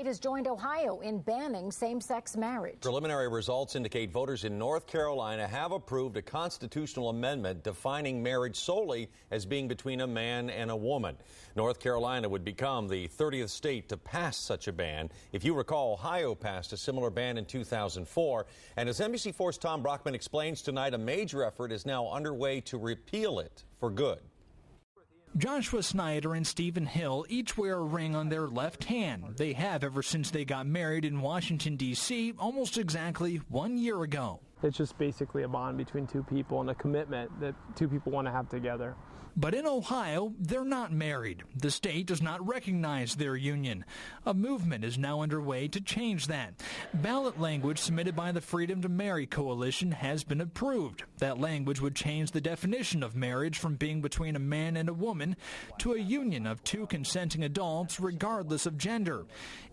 state has joined Ohio in banning same-sex marriage. Preliminary results indicate voters in North Carolina have approved a constitutional amendment defining marriage solely as being between a man and a woman. North Carolina would become the 30th state to pass such a ban. If you recall, Ohio passed a similar ban in 2004. And as NBC4's Tom Brockman explains tonight, a major effort is now underway to repeal it for good. Joshua Snyder and Stephen Hill each wear a ring on their left hand. They have ever since they got married in Washington, D.C. almost exactly 1 year ago. It's just basically a bond between two people and a commitment that two people want to have together. But in Ohio, they're not married. The state does not recognize their union. A movement is now underway to change that. Ballot language submitted by the Freedom to Marry Coalition has been approved. That language would change the definition of marriage from being between a man and a woman to a union of two consenting adults regardless of gender.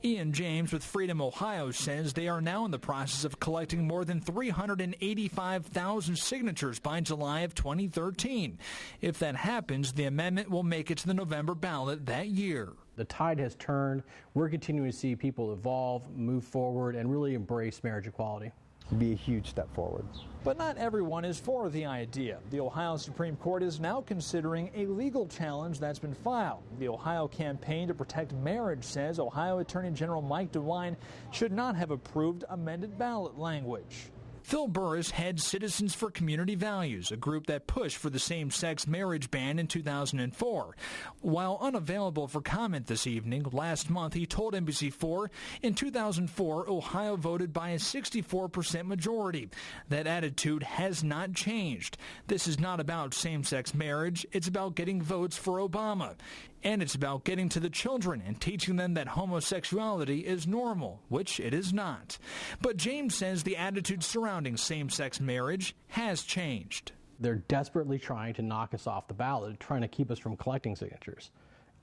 Ian James with Freedom Ohio says they are now in the process of collecting more than 385,000 signatures by July of 2013. If that happens, the amendment will make it to the November ballot that year. The tide has turned. We're continuing to see people evolve, move forward, and really embrace marriage equality. It'd be a huge step forward. But not everyone is for the idea. The Ohio Supreme Court is now considering a legal challenge that's been filed. The Ohio Campaign to Protect Marriage says Ohio Attorney General Mike DeWine should not have approved amended ballot language. Phil Burris heads Citizens for Community Values, a group that pushed for the same-sex marriage ban in 2004. While unavailable for comment this evening, last month he told NBC4 in 2004 Ohio voted by a 64% majority. That attitude has not changed. This is not about same-sex marriage. It's about getting votes for Obama. And it's about getting to the children and teaching them that homosexuality is normal, which it is not. But James says the attitude surrounding same-sex marriage has changed. They're desperately trying to knock us off the ballot, trying to keep us from collecting signatures.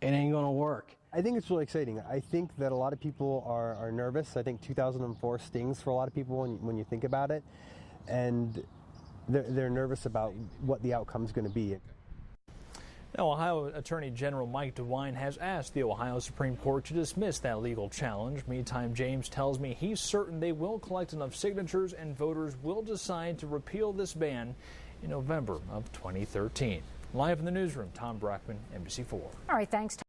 It ain't going to work. I think it's really exciting. I think that a lot of people are nervous. I think 2004 stings for a lot of people when you think about it. And they're nervous about what the outcome is going to be. Now, Ohio Attorney General Mike DeWine has asked the Ohio Supreme Court to dismiss that legal challenge. Meantime, James tells me he's certain they will collect enough signatures and voters will decide to repeal this ban in November of 2013. Live in the newsroom, Tom Brockman, NBC4. All right, thanks, Tom.